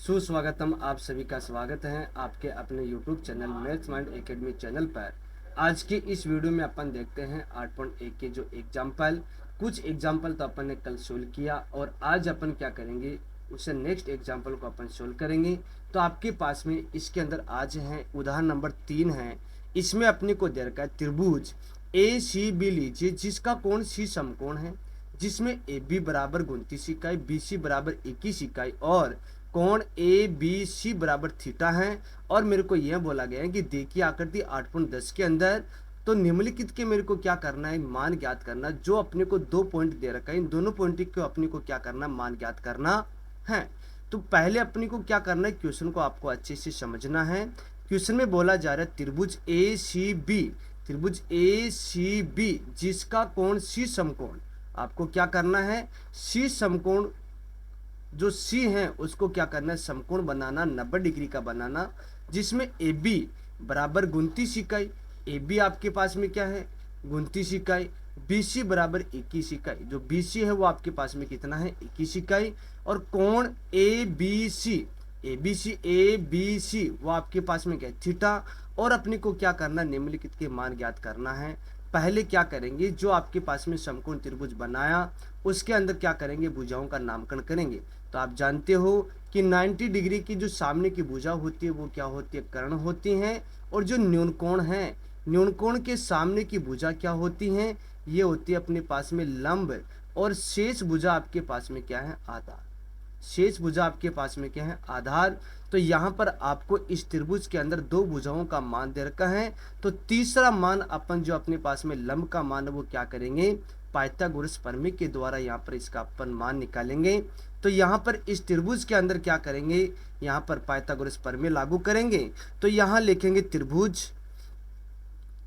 सुस्वागतम। आप सभी का स्वागत है आपके अपने YouTube channel maths mind academy channel पर। आज की इस वीडियो में अपन देखते हैं 8.1 के जो एग्जाम्पल, कुछ एग्जाम्पल तो अपन ने कल सोल्व किया और आज अपन क्या करेंगे, उससे नेक्स्ट एग्जाम्पल को अपन सोल्व करेंगे। तो आपके पास में इसके अंदर आज है उदाहरण नंबर 3 है। इसमें अपने को दे रखा है त्रिभुज ए सी बी लीजिए जिसका कोण सी समकोण है, जिसमें ए बी बराबर 29 इकाई, बी सी बराबर 21 इकाई और कोण ए बी सी बराबर थीटा है। और मेरे को यह बोला गया है कि देखिए आकृति 8.10 के अंदर तो निम्नलिखित के मेरे को क्या करना है, मान ज्ञात करना। जो अपने को 2 पॉइंट दे रखा है, इन दोनों पॉइंट को अपने को क्या करना, मान ज्ञात करना है। तो पहले अपने को क्या करना है, क्वेश्चन को आपको अच्छे से समझना है। क्वेश्चन में बोला जा रहा है त्रिभुज ए सी बी, त्रिभुज ए सी बी जिसका कोण सी समकोण, आपको क्या करना है, सी समकोण जो सी है उसको क्या करना है, समकोण बनाना, 90 डिग्री का बनाना, जिसमें ए बी बराबर 29 इकाई, ए बी आपके पास में क्या है 29 इकाई, बी सी बराबर 21 इकाई, जो बी सी है वो आपके पास में कितना है 21 इकाई, और कोण A B C, A B C वो आपके पास में क्या है थीटा। और अपने को क्या करना, निम्नलिखित के मान ज्ञात करना है। पहले क्या करेंगे, जो आपके पास में समकोण त्रिभुज बनाया उसके अंदर क्या करेंगे, भुजाओं का नामकरण करेंगे। तो आप जानते हो कि 90 डिग्री की जो सामने की भुजा होती है वो क्या होती है, कर्ण होती हैं। और जो न्यून कोण है, न्यून कोण के सामने की भुजा क्या होती हैं, ये होती है अपने पास में लंब। और शेष भुजा आपके पास में क्या है, आधार। शेष भुजा आपके पास में क्या है, आधार। तो यहाँ पर आपको इस त्रिभुज के अंदर दो भुजाओं का मान दे रखा है। तो तीसरा मान अपन जो अपने पास में लंब का मान है वो क्या करेंगे, पाइथागोरस प्रमेय के द्वारा यहाँ पर इसका अपन मान निकालेंगे। तो यहाँ पर इस त्रिभुज के अंदर क्या करेंगे, यहाँ पर पाइथागोरस प्रमेय लागू करेंगे। तो यहाँ लिखेंगे त्रिभुज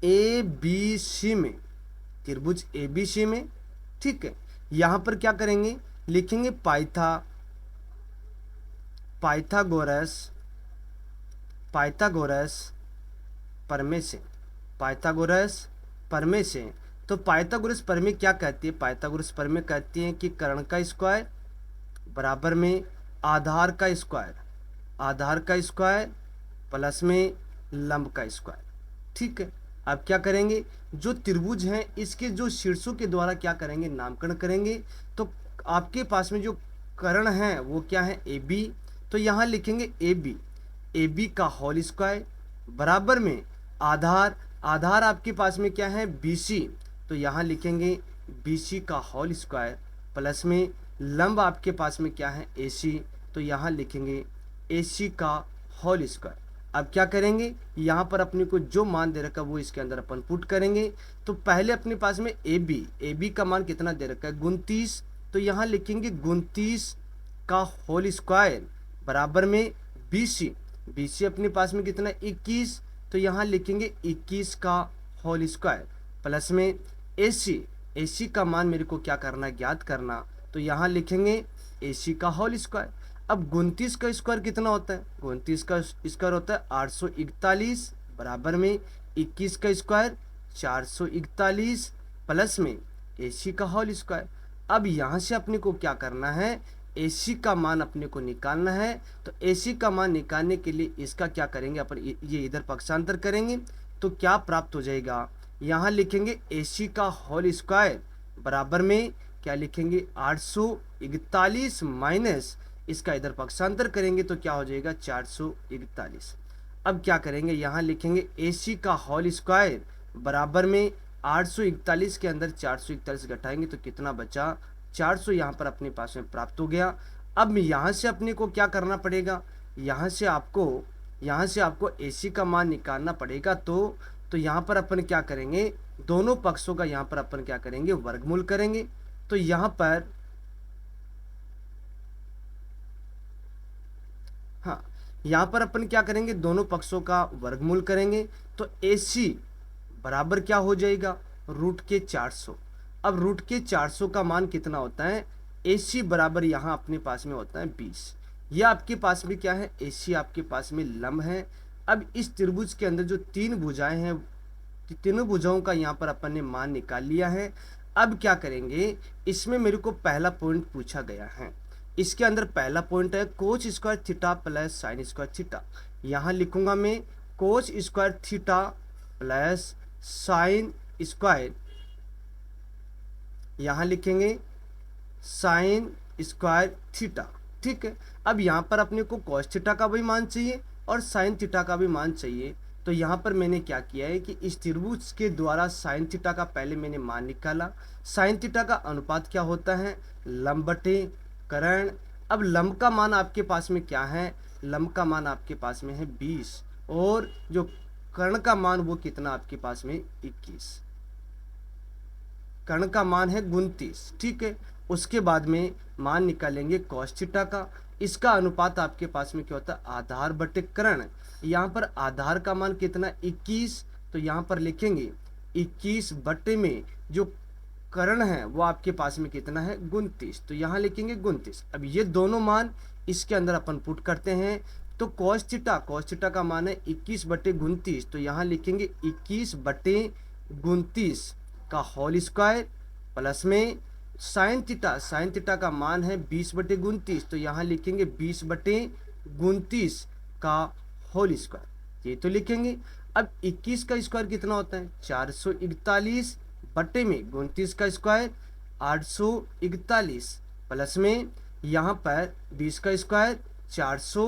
ए बी सी में, त्रिभुज ए बी सी में, ठीक है। यहाँ पर क्या करेंगे, लिखेंगे पाइथागोरस पाइथागोरस प्रमेय से, पाइथागोरस प्रमेय से। तो पाइथागोरस प्रमेय क्या कहती है, पाइथागोरस प्रमेय कहती है कि कर्ण का स्क्वायर बराबर में आधार का स्क्वायर, आधार का स्क्वायर प्लस में लंब का स्क्वायर, ठीक है। अब क्या करेंगे, जो त्रिभुज है इसके जो शीर्षों के द्वारा क्या करेंगे, नामकरण करेंगे। तो आपके पास में जो कर्ण है वो क्या है, ए बी। तो यहाँ लिखेंगे ए बी का होल स्क्वायर बराबर में आधार, आधार आपके पास में क्या है बी सी। तो यहाँ लिखेंगे बी सी का होल स्क्वायर प्लस में लंब आपके पास में क्या है ए सी। तो यहाँ लिखेंगे ए सी का होल स्क्वायर। अब क्या करेंगे, यहाँ पर अपने को जो मान दे रखा है वो इसके अंदर अपन पुट करेंगे। तो पहले अपने पास में ए बी का मान कितना दे रखा है 29। तो यहाँ लिखेंगे 29 का होल स्क्वायर बराबर में बी सी अपने पास में कितना 21। तो यहाँ लिखेंगे 21 का होल स्क्वायर प्लस में ए सी का मान मेरे को क्या करना है, ज्ञात करना। तो यहाँ लिखेंगे ए सी का होल स्क्वायर। अब 29 का स्क्वायर कितना होता है, 29 का स्क्वायर होता है 841 बराबर में 21 का स्क्वायर 441 प्लस में ए सी का होल स्क्वायर। अब यहाँ से अपने को क्या करना है, ए सी का मान अपने को निकालना है। तो ए सी का मान निकालने के लिए इसका क्या करेंगे अपन, ये इधर पक्षांतर करेंगे। तो क्या प्राप्त हो जाएगा, यहाँ लिखेंगे ए सी का होल स्क्वायर बराबर में क्या लिखेंगे 841 माइनस इसका इधर पक्षांतर करेंगे तो क्या हो जाएगा 441। अब क्या करेंगे, यहाँ लिखेंगे ए सी का होल स्क्वायर बराबर में 841 के अंदर 441 घटाएंगे तो कितना बचा 400, यहाँ पर अपने पास में प्राप्त हो गया। अब यहाँ से अपने को क्या करना पड़ेगा, यहाँ से आपको ए सी का मान निकालना पड़ेगा। तो यहाँ पर अपन क्या करेंगे, दोनों पक्षों का यहाँ पर अपन क्या करेंगे, वर्गमूल करेंगे। तो यहाँ पर हाँ, यहाँ पर अपन क्या करेंगे, दोनों पक्षों का वर्गमूल करेंगे। तो ए सी बराबर क्या हो जाएगा, रूट के 400। अब रूट के 400 का मान कितना होता है, ए सी बराबर यहाँ अपने पास में होता है 20। यह आपके पास में क्या है, ए सी आपके पास में लंब है। अब इस त्रिभुज के अंदर जो तीन भुजाएं हैं, तीनों भुजाओं का यहाँ पर अपन ने मान निकाल लिया है। अब क्या करेंगे, इसमें मेरे को पहला पॉइंट पूछा गया है, इसके अंदर पहला पॉइंट है cos square theta plus sine square theta. यहाँ लिखूंगा मैं cos square theta plus sine square, यहाँ लिखेंगे साइन स्क्वायर थीटा। ठीक है, अब यहाँ पर अपने को कॉस थीटा का भी मान चाहिए और साइन थीटा का भी मान चाहिए। तो यहाँ पर मैंने क्या किया है कि इस त्रिभुज के द्वारा साइन थीटा का पहले मैंने मान निकाला। साइन थीटा का अनुपात क्या होता है, लंब बटे कर्ण। अब लंब का मान आपके पास में क्या है, लंब का मान आपके पास में है 20 और जो कर्ण का मान वो कितना आपके पास में 21, कर्ण का मान है 29। ठीक है, उसके बाद में मान निकालेंगे कॉस थीटा का। इसका अनुपात आपके पास में क्या होता है, आधार बटे कर्ण। यहाँ पर आधार का मान कितना 21, तो यहाँ पर लिखेंगे 21 बटे में जो कर्ण है वो आपके पास में कितना है 29, तो यहाँ लिखेंगे 29। अब ये दोनों मान इसके अंदर अपन पुट करते हैं, तो कॉस थीटा का मान है 21 बटे 29, तो यहाँ लिखेंगे 21 बटे 29 का होल स्क्वायर प्लस में साइन थीटा का मान है 20 बटे 29, तो यहाँ लिखेंगे 20 बटे 29 का होल स्क्वायर, ये तो लिखेंगे। अब 21 का स्क्वायर कितना होता है 441 बटे में 29 का स्क्वायर 841 प्लस में यहाँ पर 20 का स्क्वायर 400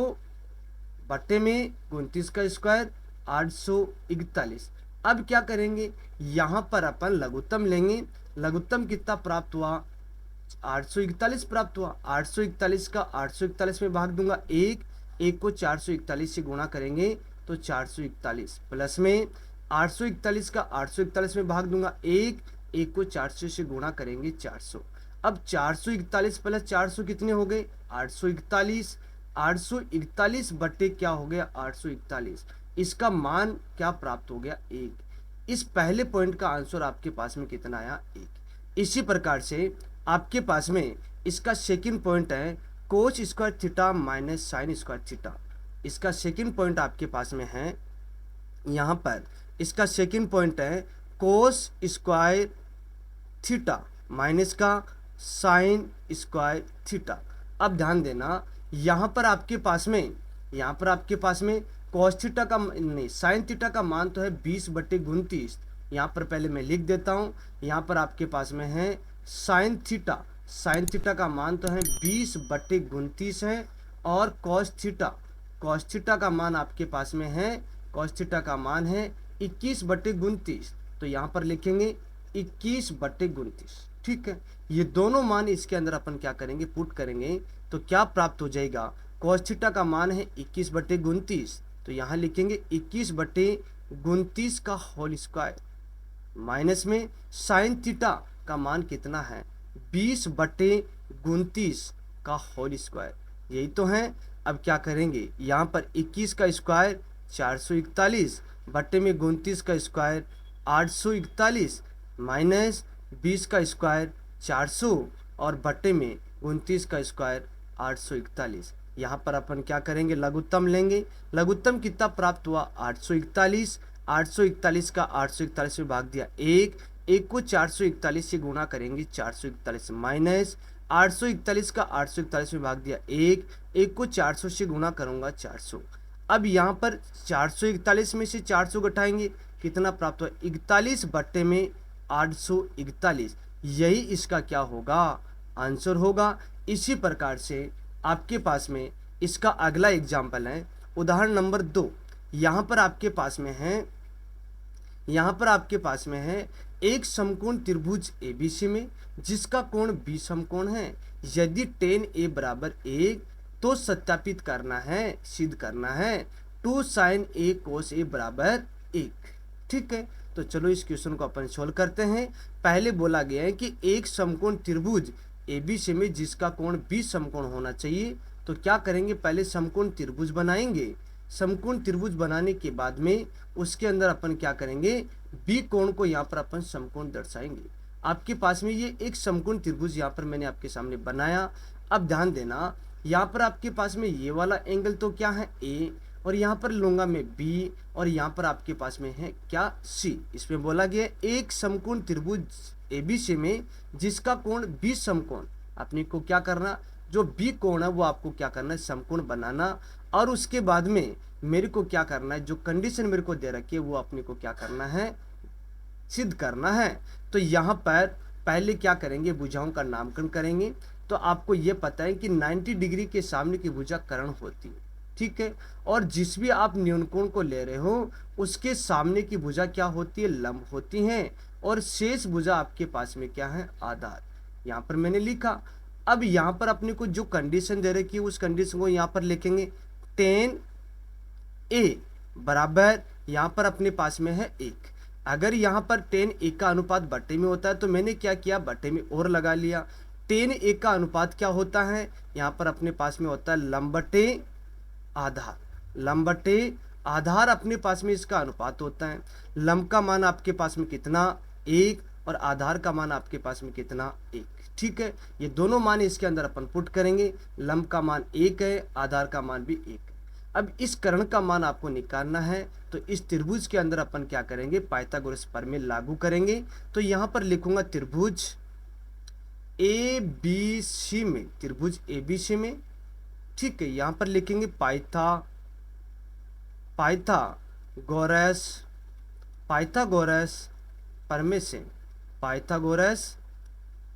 बटे में 29 का स्क्वायर 841। अब क्या करेंगे, यहाँ पर अपन लघुत्तम लेंगे। लघुत्तम कितना प्राप्त हुआ 841 प्राप्त हुआ। 841 का 841 में भाग दूंगा एक को 441 से गुणा करेंगे तो 441 प्लस में 841 का 841 में भाग दूंगा एक को 400 से गुणा करेंगे 400। अब 441 प्लस 400 कितने हो गए 841। 841 बटे क्या हो गया 841, इसका मान क्या प्राप्त हो गया 1। इस पहले पॉइंट का आंसर आपके पास में कितना आया 1। इसी प्रकार से आपके पास में इसका सेकंड पॉइंट है cos square theta minus sine square theta. इसका सेकंड पॉइंट आपके पास में है, यहाँ पर इसका सेकंड पॉइंट है कोस स्क्वायर थीटा माइनस का साइन स्क्वायर थीटा। अब ध्यान देना, यहाँ पर आपके पास में कॉस थीटा का नहीं साइन थीटा का मान तो है 20 बटे 29। यहाँ पर पहले मैं लिख देता हूँ, यहाँ पर आपके पास में है साइन थीटा का मान तो है 20 बटे 29 है और कॉस थीटा का मान आपके पास में है, कॉस थीटा का मान है 21 बटे 29, तो यहाँ पर लिखेंगे 21 बटे 29। ठीक है, ये दोनों मान इसके अंदर अपन क्या करेंगे पुट करेंगे, तो क्या प्राप्त हो जाएगा कॉस थीटा का मान है 21 बटे 29, तो यहाँ लिखेंगे 21 बटे 29 का होल स्क्वायर माइनस में साइन थीटा का मान कितना है 20 बटे 29 का होल स्क्वायर, यही तो है। अब क्या करेंगे, यहाँ पर 21 का स्क्वायर 441 बटे में 29 का स्क्वायर 841 माइनस 20 का स्क्वायर 400 और बटे में 29 का स्क्वायर 841। यहाँ पर अपन क्या करेंगे लघुत्तम लेंगे। लघुत्तम कितना प्राप्त हुआ 841। 841 का 841 में भाग दिया एक को 441 से गुणा करेंगे 441 माइनस 841 का 841 में भाग दिया एक को 400 से गुणा करूंगा 400। अब यहाँ पर 441 में से 400 घटाएंगे कितना प्राप्त हुआ 41 बट्टे में 841, यही इसका क्या होगा आंसर होगा। इसी प्रकार से आपके पास में इसका अगला एग्जाम्पल है उदाहरण नंबर 2। यहाँ पर आपके पास में है एक समकोण त्रिभुज ABC में जिसका कोण B समकोण है। यदि tan A बराबर 1 तो सत्यापित करना है, सिद्ध करना है 2 sin A cos A बराबर 1। ठीक है, तो चलो इस क्वेश्चन को अपन सोल्व करते हैं। पहले बोला गया है कि एक समकोण त्रिभुज ABC में जिसका कोण B समकोण होना चाहिए, तो क्या करेंगे पहले समकोण त्रिभुज बनाएंगे। समकोण त्रिभुज बनाने के बाद में उसके अंदर अपन क्या करेंगे B कोण को यहाँ पर अपन समकोण दर्शाएंगे। आपके पास में ये एक समकोण त्रिभुज यहाँ पर मैंने आपके सामने बनाया। अब ध्यान देना, यहाँ पर आपके पास में ये वाला एंगल तो क्या है A और यहाँ पर लूंगा मैं B और यहाँ पर आपके पास में है क्या C। इसमें बोला गया एक समकोण त्रिभुज ABC में जिसका कोण B समकोण, अपने को क्या करना जो बी कोण है वो आपको क्या करना है, समकोण बनाना, और उसके बाद में मेरे को क्या करना है, जो कंडीशन मेरे को दे रखी है वो अपने को क्या करना है, सिद्ध करना है। तो यहाँ पर पहले क्या करेंगे, भुजाओं का नामकरण करेंगे। तो आपको ये पता है कि 90 डिग्री के सामने की भुजा कर्ण होती है, ठीक है, और जिस भी आप न्यूनकोण को ले रहे हो उसके सामने की भुजा क्या होती है, लंब होती है, और शेष भुजा आपके पास में क्या है, आधार। यहाँ पर मैंने लिखा। अब यहाँ पर अपने को जो कंडीशन दे रखी है उस कंडीशन को यहाँ पर लिखेंगे, tan ए बराबर यहाँ पर अपने पास में है 1। अगर यहाँ पर tan ए का अनुपात बट्टे में होता है तो मैंने क्या किया, बट्टे में और लगा लिया। tan ए का अनुपात क्या होता है, यहाँ पर अपने पास में होता है लंब बटे आधार। लंब बटे आधार अपने पास में इसका अनुपात होता है। लंब का मान आपके पास में कितना, 1, और आधार का मान आपके पास में कितना, 1, ठीक है। ये दोनों मान इसके अंदर अपन पुट करेंगे। लंब का मान 1 है, आधार का मान भी 1 है। अब इस कर्ण का मान आपको निकालना है, तो इस त्रिभुज के अंदर अपन क्या करेंगे, पाइथागोरस प्रमेय लागू करेंगे। तो यहाँ पर लिखूंगा त्रिभुज ए बी सी में, त्रिभुज ए बी सी में, ठीक है। यहाँ पर लिखेंगे पाइथागोरस प्रमेय से, पाइथागोरस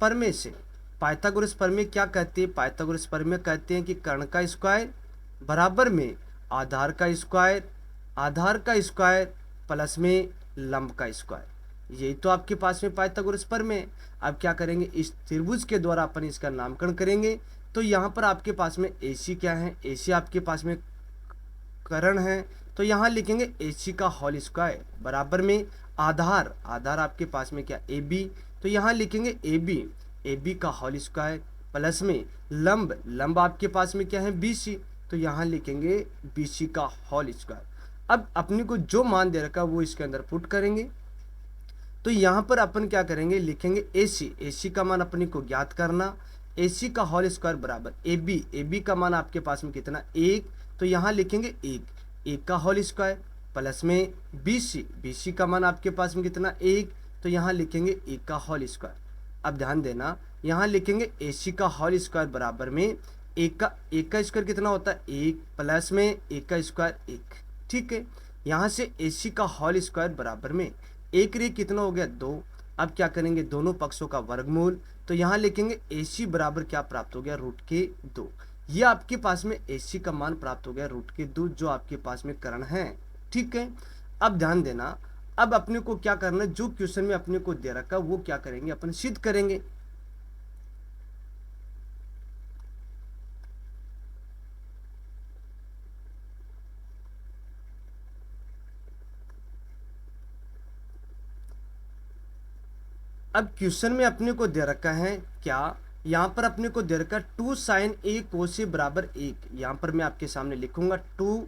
प्रमेय से। पाइथागोरस प्रमेय क्या कहती है, पाइथागोरस प्रमेय कहते हैं कि कर्ण का स्क्वायर बराबर में आधार का स्क्वायर, आधार का स्क्वायर प्लस में लंब का स्क्वायर। यही तो आपके पास में पाइथागोरस प्रमेय। अब क्या करेंगे, इस त्रिभुज के द्वारा अपन इसका नामकरण करेंगे। तो यहाँ पर आपके पास में AC क्या है, AC आपके पास में कर्ण है, तो यहाँ लिखेंगे AC का होल स्क्वायर बराबर में आधार, आधार आपके पास में क्या, AB, तो यहाँ लिखेंगे AB का होल स्क्वायर प्लस में लंब, लंब आपके पास में क्या है, BC, तो यहाँ लिखेंगे BC का होल स्क्वायर। अब अपने को जो मान दे रखा है वो इसके अंदर पुट करेंगे। तो यहाँ पर अपन क्या करेंगे, लिखेंगे AC का मान अपने को ज्ञात करना। AC का होल स्क्वायर बराबर AB का मान आपके पास में कितना, 1, तो यहाँ लिखेंगे 1 का होल स्क्वायर प्लस में BC का मान आपके पास में कितना, 1, तो यहाँ लिखेंगे 1 का होल स्क्वायर। अब ध्यान देना, यहाँ लिखेंगे AC का होल स्क्वायर बराबर में 1 का स्क्वायर कितना होता है, 1, प्लस में 1 का स्क्वायर 1, ठीक है। यहाँ से AC का होल स्क्वायर बराबर में 1 रे कितना हो गया, 2। अब क्या करेंगे, दोनों पक्षों का वर्गमूल, तो यहाँ लिखेंगे AC बराबर क्या प्राप्त हो गया, √2। ये आपके पास में AC का मान प्राप्त हो गया √2, जो आपके पास में कर्ण है, ठीक है। अब ध्यान देना, अब अपने को क्या करना है, जो क्वेश्चन में अपने को दे रखा वो क्या करेंगे, अपन सिद्ध करेंगे। अब क्वेश्चन में अपने को दे रखा है क्या, यहाँ पर अपने को दे रखा 2 sin A cos A बराबर 1। यहाँ पर मैं आपके सामने लिखूंगा 2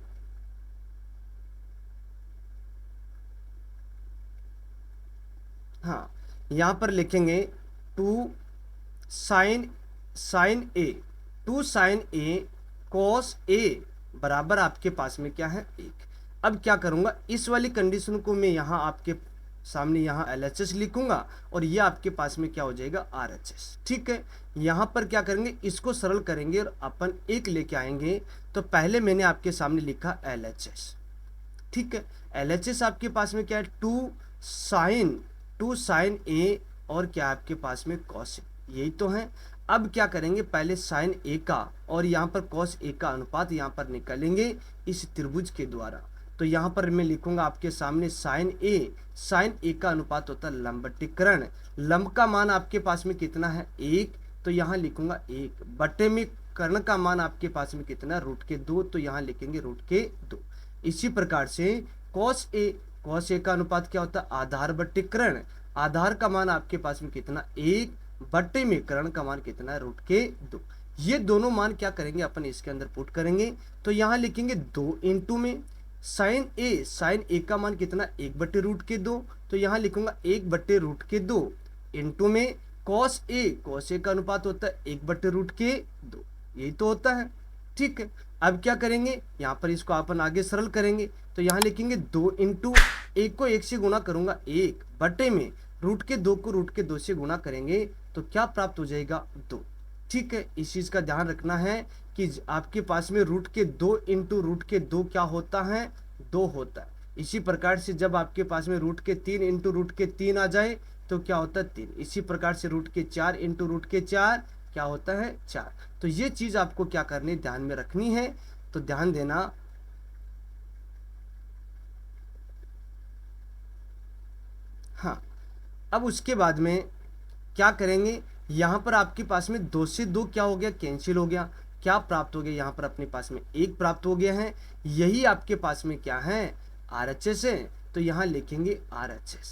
हाँ, यहाँ पर लिखेंगे 2 sin A cos A बराबर आपके पास में क्या है, 1। अब क्या करूँगा, इस वाली कंडीशन को मैं यहाँ आपके सामने यहाँ LHS लिखूंगा, और ये आपके पास में क्या हो जाएगा, RHS, ठीक है। यहाँ पर क्या करेंगे, इसको सरल करेंगे और अपन 1 लेके आएंगे। तो पहले मैंने आपके सामने लिखा LHS, ठीक है। LHS आपके पास में क्या है, 2 sin A और क्या आपके पास में cos A, यही तो है। अब क्या करेंगे, पहले sin A का और यहाँ पर cos A का अनुपात यहाँ पर निकालेंगे इस त्रिभुज के द्वारा। तो यहाँ पर मैं लिखूंगा आपके सामने sin A का अनुपात होता है लंब बटे कर्ण। लंब का मान आपके पास में कितना है, 1, तो यहाँ लिखूंगा 1 बटे में कर्ण का मान आपके पास में कितना, √2, तो यहाँ लिखेंगे √2। इसी प्रकार से cos A का अनुपात क्या होता है, आधार बटे कर्ण। आधार का मान आपके पास में कितना, 1 बटे में कर्ण का मान कितना है, √2। ये दोनों मान क्या करेंगे, अपन इसके अंदर पुट करेंगे। तो यहाँ लिखेंगे 2 इंटू में sin A का मान कितना, 1 बटे √2, तो यहाँ लिखूंगा 1 बटे √2 इंटू में cos A का अनुपात होता है 1 बटे √2, यही तो होता है, ठीक है। अब क्या करेंगे, यहाँ पर इसको अपन आगे सरल करेंगे। तो यहाँ लिखेंगे 2 इंटू 1 को 1 से गुणा करूंगा, 1 बटे में √2 को √2 से गुणा करेंगे तो क्या प्राप्त हो जाएगा, 2। ठीक है, इस चीज़ का ध्यान रखना है कि आपके पास में रूट के 2 इंटू रूट के 2 क्या होता है, 2 होता है। इसी प्रकार से जब आपके पास में रूट के 3 इंटू रूट के 3 आ जाए तो क्या होता है 3। इसी प्रकार से रूट के 4 इंटू रूट के 4 क्या होता है 4। तो ये चीज़ आपको क्या करनी, ध्यान में रखनी है, तो ध्यान देना। हाँ, अब उसके बाद में क्या करेंगे, यहाँ पर आपके पास में 2 से 2 क्या हो गया, कैंसिल हो गया। क्या प्राप्त हो गया, यहाँ पर अपने पास में 1 प्राप्त हो गया है। यही आपके पास में क्या है, RHS है, तो यहाँ लिखेंगे RHS।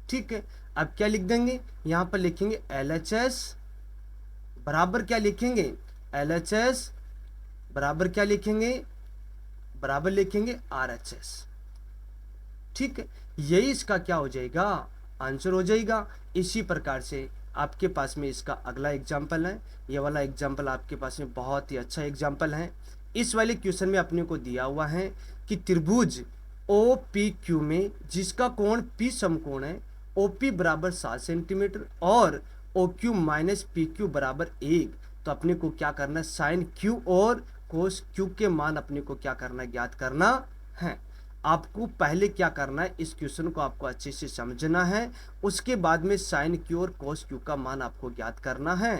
ठीक है, अब क्या लिख देंगे, यहाँ पर लिखेंगे LHS बराबर क्या लिखेंगे, LHS बराबर क्या लिखेंगे, बराबर लिखेंगे RHS। ठीक है, यही इसका क्या हो जाएगा, आंसर हो जाएगा। इसी प्रकार से आपके पास में इसका अगला एग्जाम्पल है। ये वाला एग्जाम्पल आपके पास में बहुत ही अच्छा एग्जाम्पल है। इस वाले क्वेश्चन में अपने को दिया हुआ है कि त्रिभुज OPQ में जिसका कोण P समकोण है, OP बराबर 7 सेंटीमीटर और OQ माइनस PQ बराबर 1, तो अपने को क्या करना है, साइन Q और कोस Q के मान अपने को क्या करना है, ज्ञात करना है। आपको पहले क्या करना है, इस क्वेश्चन को आपको अच्छे से समझना है, उसके बाद में साइन क्यू और कोस क्यू का मान आपको ज्ञात करना है।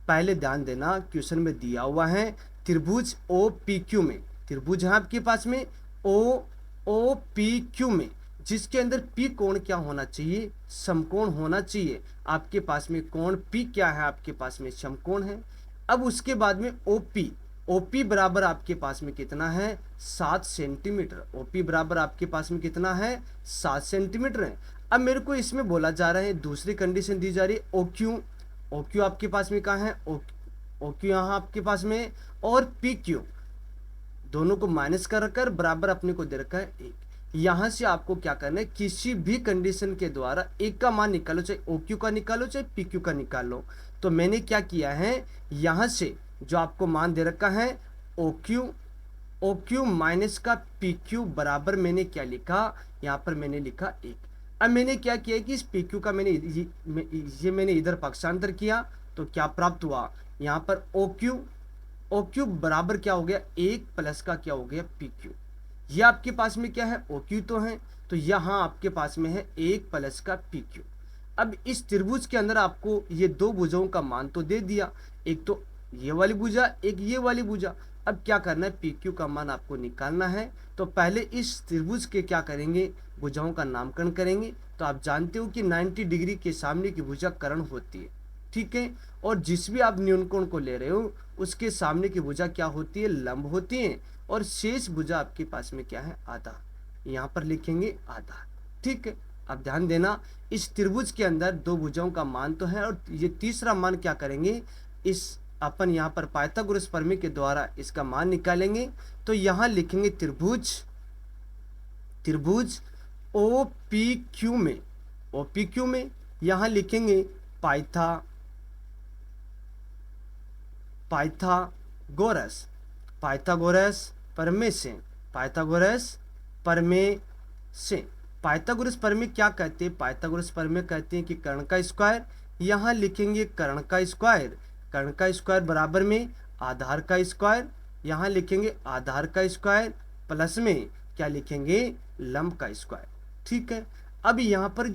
पहले ध्यान देना, क्वेश्चन में दिया हुआ है त्रिभुज OPQ में, त्रिभुज है आपके पास में OPQ में, जिसके अंदर P कोण क्या होना चाहिए, समकोण होना चाहिए। आपके पास में कोण P क्या है, आपके पास में समकोण है। अब उसके बाद में OP बराबर आपके पास में कितना है, 7 सेंटीमीटर। OP बराबर आपके पास में कितना है, 7 सेंटीमीटर है। अब मेरे को इसमें बोला जा रहा है, दूसरी कंडीशन दी जा रही है OQ आपके पास में कहाँ है, OQ यहाँ आपके पास में, और PQ दोनों को माइनस कर बराबर अपने को दे रखा है 1। यहाँ से आपको क्या करना है, किसी भी कंडीशन के द्वारा एक का मान निकालो, चाहे OQ का निकालो चाहे PQ का निकालो। तो मैंने क्या किया है, यहाँ से जो आपको मान दे रखा है OQ माइनस का PQ बराबर मैंने क्या लिखा, यहाँ पर मैंने लिखा 1। अब मैंने क्या किया कि इस PQ का ये मैंने इधर पक्षांतर किया, तो क्या प्राप्त हुआ, यहाँ पर OQ बराबर क्या हो गया, 1 प्लस का क्या हो गया PQ। ये आपके पास में क्या है, OQ तो है, तो यहाँ आपके पास में है 1 प्लस का PQ। अब इस त्रिभुज के अंदर आपको ये 2 भुजाओं का मान तो दे दिया, एक तो ये वाली भुजा, एक ये वाली भुजा। अब क्या करना है, PQ का मान आपको निकालना है। तो पहले इस त्रिभुज के क्या करेंगे, भुजाओं का नामकरण करेंगे। तो आप जानते हो कि 90 डिग्री के सामने की भुजा कर्ण होती है, ठीक है, और जिस भी आप न्यूनकोण को ले रहे हो उसके सामने की भुजा क्या होती है, लंब होती है, और शेष भुजा आपके पास में क्या है, आधार। यहाँ पर लिखेंगे आधार। ठीक है, अब ध्यान देना, इस त्रिभुज के अंदर 2 भुजाओं का मान तो है, और ये तीसरा मान क्या करेंगे, इस अपन यहाँ पर पाइथागोरस प्रमेय के द्वारा इसका मान निकालेंगे। तो यहाँ लिखेंगे त्रिभुज OPQ में यहाँ लिखेंगे पाइथागोरस प्रमेय क्या कहते हैं, पाइथागोरस प्रमेय कहते हैं कि कर्ण का स्क्वायर, यहाँ लिखेंगे कर्ण का स्क्वायर बराबर में आधार का स्क्वायर, यहाँ लिखेंगे आधार का स्क्वायर प्लस में क्या लिखेंगे, लंब का स्क्वायर। ठीक है, अब यहाँ पर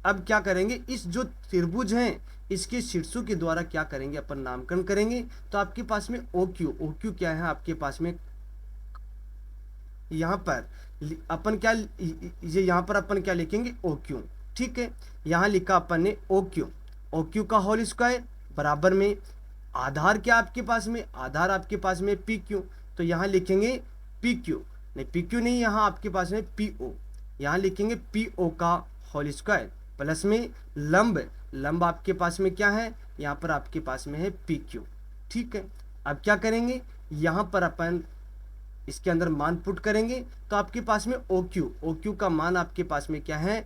अब क्या करेंगे, इस जो त्रिभुज हैं इसके शीर्षों के द्वारा क्या करेंगे, अपन नामकरण करेंगे। तो आपके पास में OQ क्या है, आपके पास में यहाँ पर अपन क्या, ये यहाँ पर अपन क्या लिखेंगे, OQ। ठीक है, यहाँ लिखा अपन ने OQ का होल स्क्वायर बराबर में आधार क्या आपके पास में, आधार आपके पास में PQ, तो यहाँ लिखेंगे PQ नहीं, यहाँ आपके पास में PO, यहाँ लिखेंगे PO का होल स्क्वायर प्लस में लंब आपके पास में क्या है, यहाँ पर आपके पास में है PQ। ठीक है, अब क्या करेंगे, यहाँ पर अपन इसके अंदर मान पुट करेंगे। तो आपके पास में OQ का मान आपके पास में क्या है,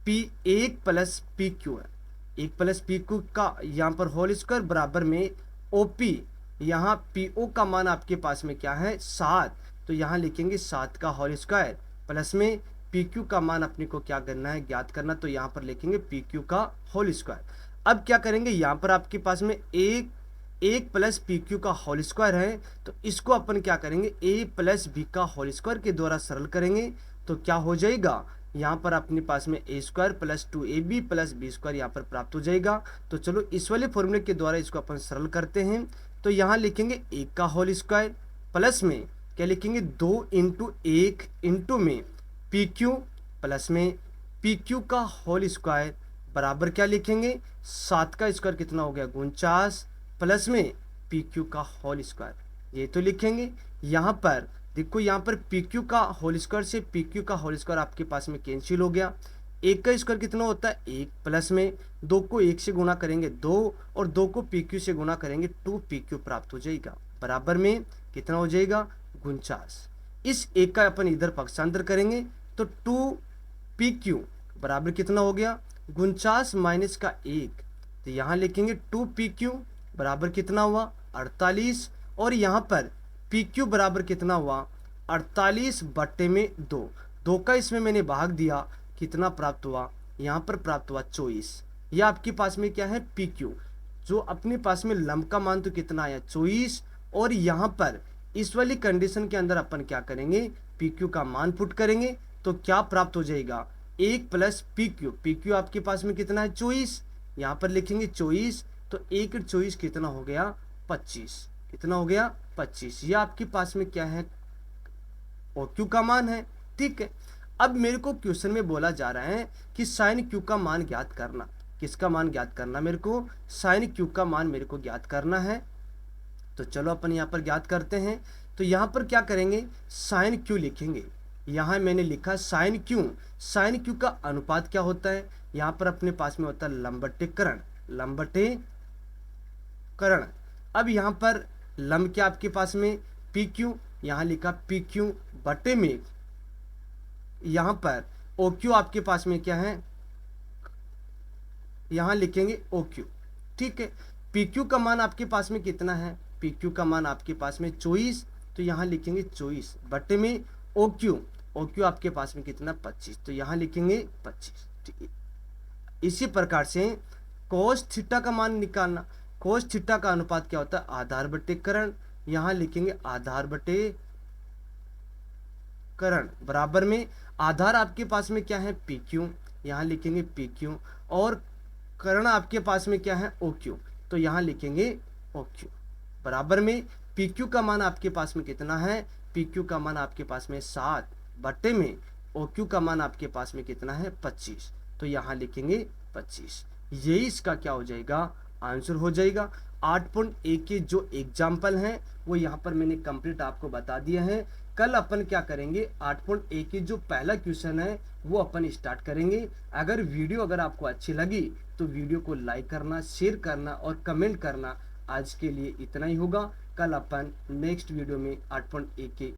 P1 प्लस PQ है, 1 प्लस PQ का यहाँ पर होल स्क्वायर बराबर में OP, यहाँ PO का मान आपके पास में क्या है, 7, तो यहाँ लिखेंगे 7 का होल स्क्वायर प्लस में PQ का मान अपने को क्या करना है, ज्ञात करना, तो यहाँ पर लिखेंगे PQ का होल स्क्वायर। अब क्या करेंगे, यहाँ पर आपके पास में एक प्लस पी क्यू का होल स्क्वायर है, तो इसको अपन क्या करेंगे, ए प्लस बी का होल स्क्वायर के द्वारा सरल करेंगे। तो क्या हो जाएगा, यहाँ पर अपने पास में A square plus 2ab plus B square यहाँ पर प्राप्त हो जाएगा। तो चलो इस वाले फॉर्मूले के द्वारा इसको अपन सरल करते हैं। तो यहाँ लिखेंगे एक का होल स्क्वायर प्लस में क्या लिखेंगे, 2 इंटू 1 इंटू में पी क्यू प्लस में पी क्यू का होल स्क्वायर बराबर क्या लिखेंगे, 7 का स्क्वायर कितना हो गया 49 प्लस में पी क्यू का होल स्क्वायर, ये तो लिखेंगे। यहाँ पर देखो, यहाँ पर पी क्यू का होल स्क्वायर से पी क्यू का होल स्क्वायर आपके पास में कैंसिल हो गया। एक का स्क्वायर कितना होता है 1 प्लस में 2 को 1 से गुणा करेंगे 2 और 2 को पी क्यू से गुणा करेंगे 2 पी क्यू प्राप्त हो जाएगा, बराबर में कितना हो जाएगा 49। इस एक का अपन इधर पक्षांतर करेंगे तो 2 पी क्यू बराबर कितना हो गया 49 माइनस का 1, तो यहाँ लिखेंगे 2 पी क्यू बराबर कितना हुआ 48, और यहाँ पर पी क्यू बराबर कितना हुआ 48 बट्टे में 2, 2 का इसमें मैंने भाग दिया, कितना प्राप्त हुआ, यहाँ पर प्राप्त हुआ 24। यह आपके पास में क्या है पी क्यू, जो अपने पास में लंब का मान तो कितना आया 24, और यहाँ पर इस वाली कंडीशन के अंदर अपन क्या करेंगे, पी क्यू का मान पुट करेंगे तो क्या प्राप्त हो जाएगा 1 plus P Q, P Q आपके पास में कितना है 24, यहाँ पर लिखेंगे 24, तो 1 24 कितना हो गया 25, कितना हो गया 25। ये आपके पास में क्या है ओ क्यू का मान है, ठीक है। अब मेरे को क्वेश्चन में बोला जा रहा है कि साइन क्यू का मान ज्ञात करना, किसका मान ज्ञात करना, मेरे को साइन क्यू का मान मेरे को ज्ञात करना है। तो चलो अपन यहाँ पर ज्ञात करते हैं। तो यहाँ पर क्या करेंगे, साइन क्यू लिखेंगे, यहाँ मैंने लिखा साइन क्यू, साइन क्यू का अनुपात क्या होता है, यहाँ पर अपने पास में होता है लंब बटे कर्ण, लंब बटे कर्ण। अब यहाँ पर लंब क्या आपके पास में पी क्यू, यहाँ लिखा पी क्यू बटे में यहाँ पर ओ क्यू आपके पास में क्या है, यहाँ लिखेंगे ओ क्यू, ठीक है। पी क्यू का मान आपके पास में कितना है, पी क्यू का मान आपके पास में 24, तो यहाँ लिखेंगे 24 बटे में ओ क्यू, ओ क्यू आपके पास में कितना 25, तो यहाँ लिखेंगे 25, ठीक है। इसी प्रकार से कोस थीटा का मान निकालना, कोस थीटा का अनुपात क्या होता है आधार बटे कर्ण, यहाँ लिखेंगे आधार बटे कर्ण बराबर में आधार आपके पास में क्या है पी क्यू, यहाँ लिखेंगे पी क्यू, और कर्ण आपके पास में क्या है ओ क्यू, तो यहाँ लिखेंगे ओ क्यू बराबर में पी क्यू का मान आपके पास में कितना है, पी क्यू का मान आपके पास में 7 बटे में ओ क्यू का मान आपके पास में कितना है 25, तो यहाँ लिखेंगे 25। यही इसका क्या हो जाएगा आंसर हो जाएगा। 8.1 के जो एग्जाम्पल हैं वो यहाँ पर मैंने कंप्लीट आपको बता दिया है। कल अपन क्या करेंगे 8.1 की जो पहला क्वेश्चन है वो अपन स्टार्ट करेंगे। अगर वीडियो अगर आपको अच्छी लगी तो वीडियो को लाइक करना, शेयर करना और कमेंट करना। आज के लिए इतना ही होगा, कल अपन नेक्स्ट वीडियो में 8.1 के